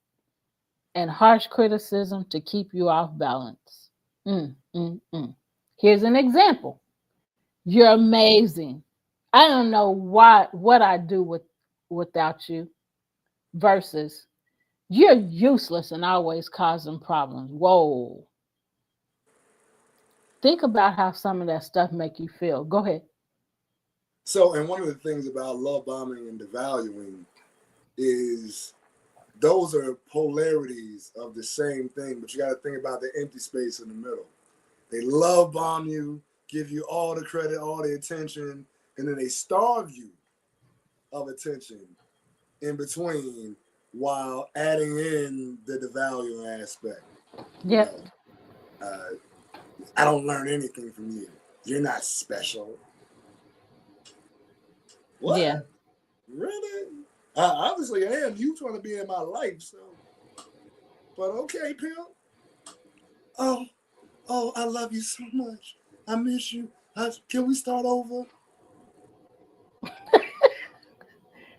and harsh criticism to keep you off balance. Mm. Here's an example. You're amazing. I don't know what I do without you versus you're useless and always causing problems. Whoa. Think about how some of that stuff make you feel. Go ahead. So, and one of the things about love bombing and devaluing is those are polarities of the same thing, but you got to think about the empty space in the middle. They love bomb you, give you all the credit, all the attention, and then they starve you of attention in between while adding in the devaluing aspect. You Yep. know, uh, I don't learn anything from you. You're not special. Yeah. What? Really? Obviously, I am. You trying to be in my life, so. But okay, pimp. Oh, oh, I love you so much. I miss you. Can we start over?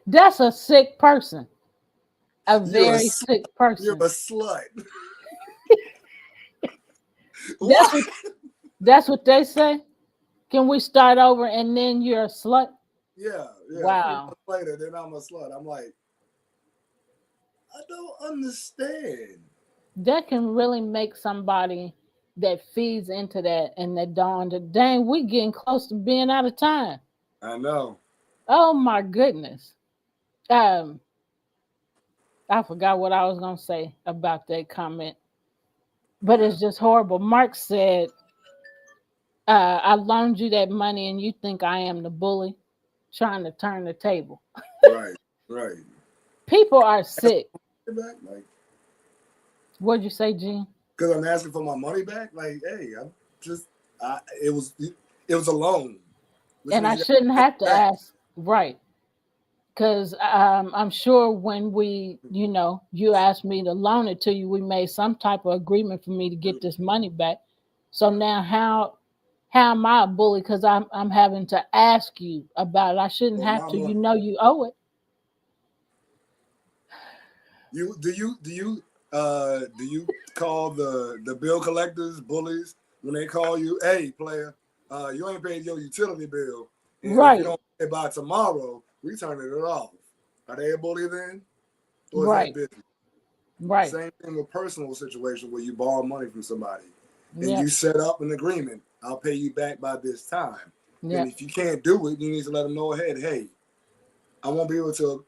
That's a sick person. A You're a very sick person. slut. That's What? what that's what they say. Can we start over and then you're a slut? Yeah, yeah. A few Wow. months later, then I'm a slut. I'm like, I don't understand. That can really make somebody. that feeds into that, and that dawned, dang, we getting close to being out of time. I know. Oh my goodness. Um, I forgot what I was gonna say about that comment, but Yeah. it's just horrible. Mark said, I loaned you that money and you think I am the bully trying to turn the table. Right. Right. People are Ask sick. for my money back, like, What'd you say, Gene? because I'm asking for my money back. Like, hey, I'm just, it was a loan, which And means I you got shouldn't to pay have it to back. ask, right? Because I'm sure when we, you asked me to loan it to you, we made some type of agreement for me to get this money back. So now how am I a bully? Because I'm having to ask you about it. I shouldn't Or have my to. You money. know you owe it. Do you call the bill collectors bullies when they call you, hey player, you ain't paid your utility bill, and if you Right, don't pay by tomorrow, we turning it off. Are they a bully then, or is that right, business? right. Same thing with personal situation where you borrow money from somebody and you Yep, set up an agreement. I'll pay you back by this time. Then yep. if you can't do it, you need to let them know ahead. Hey, I won't be able to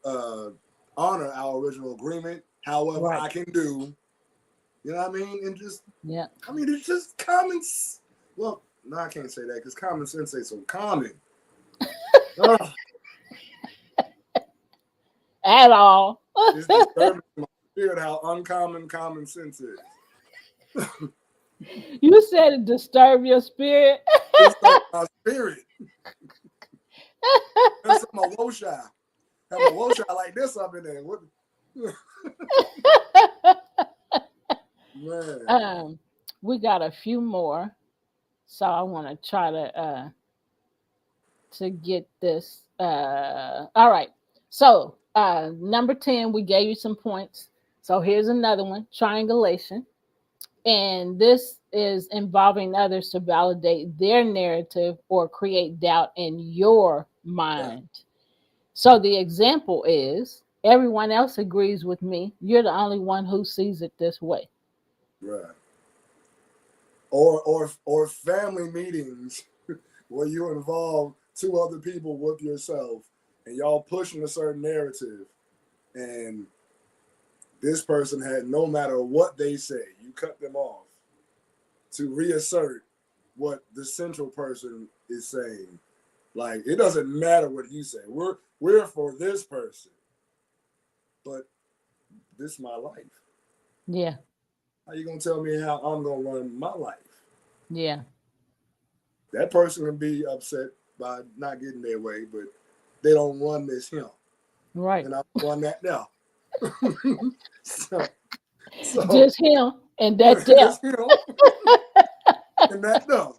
honor our original agreement. However, Right. I can do. You know what I mean? And just, Yep. I mean, it's just common. Well, no, I can't say that because common sense ain't so common. Ugh, At all. it's disturbing to my spirit how uncommon common sense is. You said it disturbed your spirit. It's like my spirit. That's my Wosha. Have my Wosha like this up in there. What? Man. um, we got a few more, so I want to try to get this. All right. So number 10, we gave you some points. So here's another one: triangulation, and this is involving others to validate their narrative or create doubt in your Right. mind. So the example is everyone else agrees with me. You're the only one who sees it this way. Right. Or family meetings where you involve two other people with yourself and y'all pushing a certain narrative, and this person had, no matter what they say, you cut them off to reassert what the central person is saying. Like, it doesn't matter what you say. We're for this person, but this is my life. Yeah, How you gonna tell me how I'm gonna run my life? yeah, That person can be upset by not getting their way, but they don't run this hill, right. and I run that now. so, so Just him and that there. this hill and that no.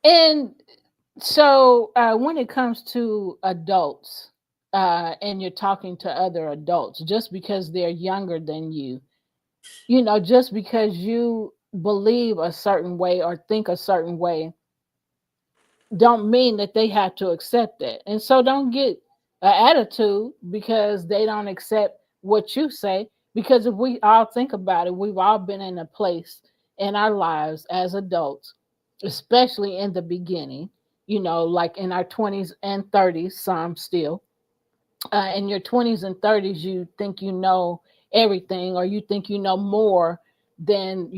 And so when it comes to adults, and you're talking to other adults, just because they're younger than you, just because you believe a certain way or think a certain way, don't mean that they have to accept that. And so don't get an attitude because they don't accept what you say. Because if we all think about it, we've all been in a place in our lives as adults, especially in the beginning, like in our 20s and 30s, some still. In your 20s and 30s, you think you know everything, or you think you know more than,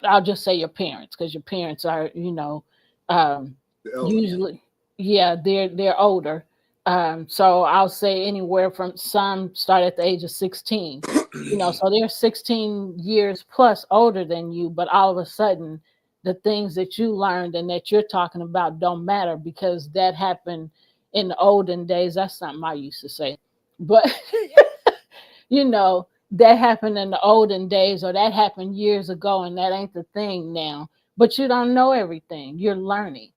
I'll just say your parents, because your parents are, um, The elderly. usually, yeah, they're older. So I'll say anywhere from, some start at the age of 16, so they're 16 years plus older than you, but all of a sudden the things that you learned and that you're talking about don't matter because that happened in the olden days. That's something I used to say. But that happened in the olden days, or that happened years ago, and that ain't the thing now. But you don't know everything. You're learning.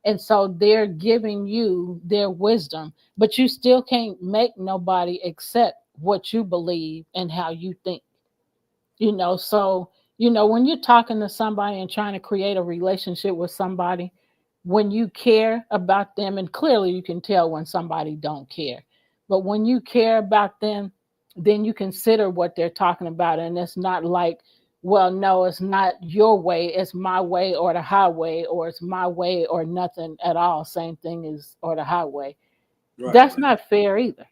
And so they're giving you their wisdom, but you still can't make nobody accept what you believe and how you think. So when you're talking to somebody and trying to create a relationship with somebody, when you care about them, and clearly you can tell when somebody don't care, but when you care about them, then you consider what they're talking about, and it's not like well, no, it's not your way, it's my way or the highway, or it's my way or nothing at all. Same thing as or the highway. Right, That's right, not fair either,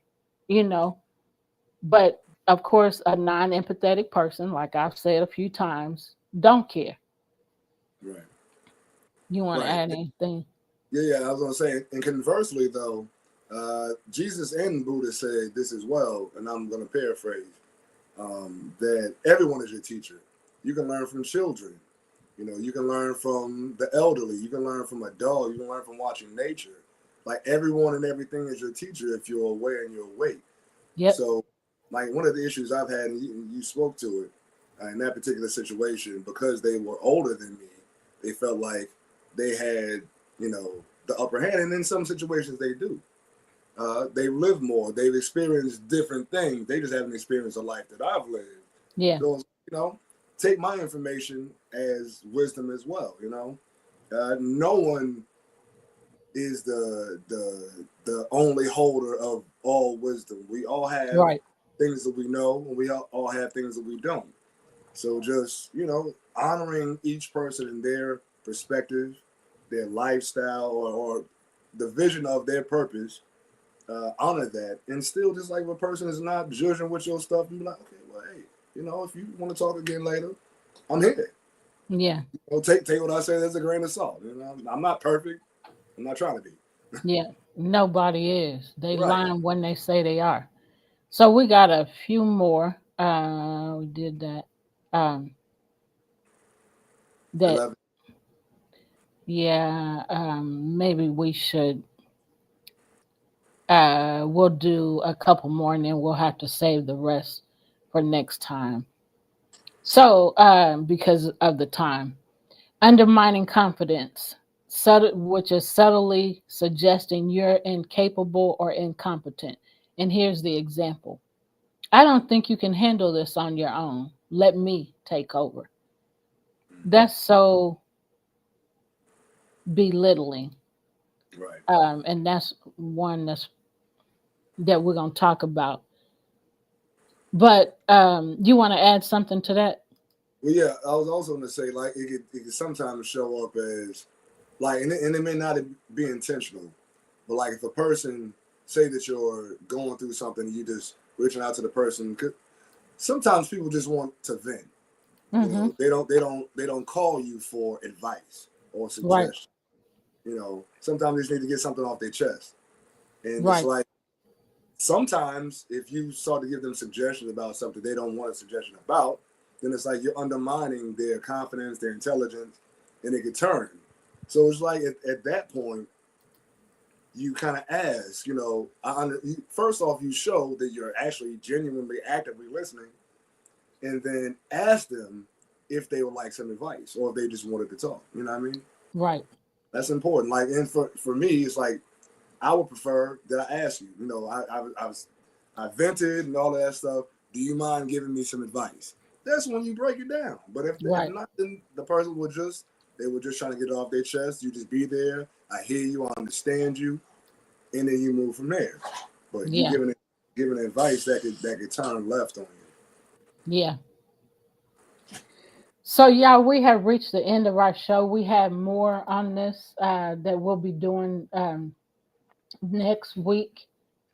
you know. But of course, a non empathetic person, like I've said a few times, don't care. right, You want to right. add anything? Yeah, yeah. I was gonna say, and conversely though, Jesus and Buddha said this as well, and I'm gonna paraphrase that everyone is your teacher. You can learn from children. You know, you can learn from the elderly. You can learn from a dog. You can learn from watching nature. Like everyone and everything is your teacher if you're aware and you're awake. Yep. So, like one of the issues I've had, and you spoke to it in that particular situation, because they were older than me, they felt like they had, you know, the upper hand, and in some situations they do. They've lived more. They've experienced different things. They just haven't experienced a life that I've lived. Yeah. So, you know, take my information as wisdom as well. You know, no one is the only holder of all wisdom. We all have Right. things that we know, and we all have things that we don't. So just, you know, honoring each person in their perspective, their lifestyle, or the vision of their purpose, honor that, and still, just like if a person is not judging with your stuff, and be like, okay, well, hey, you know, if you want to talk again later, I'm here. Yeah. You know, take what I say as a grain of salt. You know, I'm not perfect. I'm not trying to be. Yeah. Nobody is. They Right. lying when they say they are. So we got a few more. We did that. Um, that 11. yeah. Maybe we should. We'll do a couple more, and then we'll have to save the rest for next time. So, because of the time, undermining confidence, which is subtly suggesting you're incapable or incompetent. And here's the example: I don't think you can handle this on your own. Let me take over. That's so belittling. Right. And that's one that we're going to talk about. But you want to add something to that? Well, yeah, I was also going to say, like, it could sometimes show up as, like, and it may not be intentional, but, like, if a person, say that you're going through something, you just reaching out to the person, sometimes people just want to vent. You Mm-hmm. know, they don't call you for advice or Right, suggestion. You know, sometimes they just need to get something off their chest. And it's right, like, sometimes if you start to give them suggestions about something they don't want a suggestion about, then it's like you're undermining their confidence, their intelligence, and it could turn. So it's like at that point, you kind of ask, you know, first off, you show that you're actually genuinely actively listening, and then ask them if they would like some advice or if they just wanted to talk. You know what I mean? right, That's important. Like, and for me, it's like I would prefer that I ask you. You know, I vented and all of that stuff. Do you mind giving me some advice? That's when you break it down. But if right. not, then the person would just they were just trying to get it off their chest. You just be there. I hear you. I understand you, and then you move from there. But you Yeah, giving advice that could turn left on you. yeah. So, yeah, we have reached the end of our show. We have more on this that we'll be doing next week.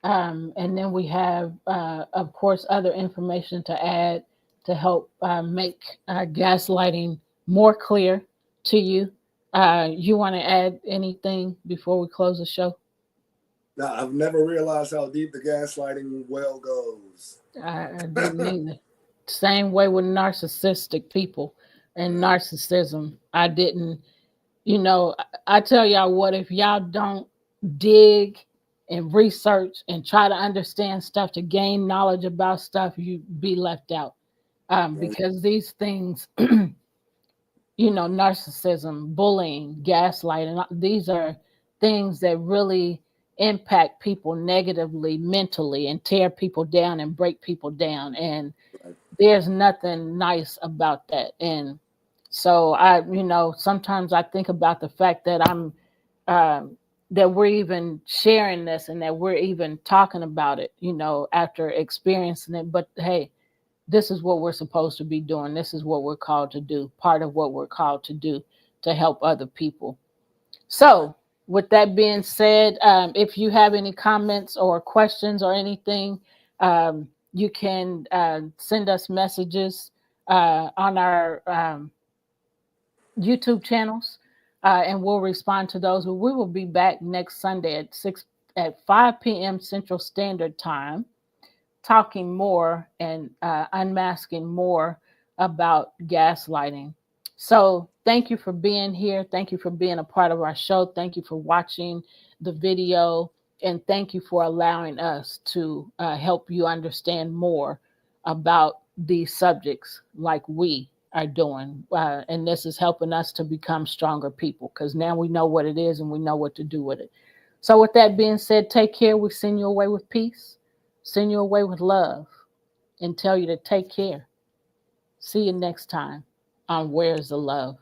And then we have, of course, other information to add to help make gaslighting more clear to you. You want to add anything before we close the show? Now, I've never realized how deep the gaslighting well goes. I didn't either. Same way with narcissistic people and Right, narcissism. I didn't, I tell y'all what, if y'all don't dig and research and try to understand stuff to gain knowledge about stuff, you be left out. right, Because these things, narcissism, bullying, gaslighting, these are things that really impact people negatively mentally and tear people down and break people down. And right, there's nothing nice about that. And so sometimes I think about the fact that um, that we're even sharing this and that we're even talking about it, after experiencing it. But hey, this is what we're supposed to be doing. This is what we're called to do. Part of what we're called to do to help other people. So, with that being said, if you have any comments or questions or anything, you can send us messages on our YouTube channels, and we'll respond to those. We will be back next Sunday at 5 p.m. Central Standard Time, talking more and unmasking more about gaslighting. So, thank you for being here. Thank you for being a part of our show. Thank you for watching the video. And thank you for allowing us to help you understand more about these subjects like we are doing. And this is helping us to become stronger people because now we know what it is and we know what to do with it. So, with that being said, take care. We send you away with peace, send you away with love, and tell you to take care. See you next time on Where's the Love?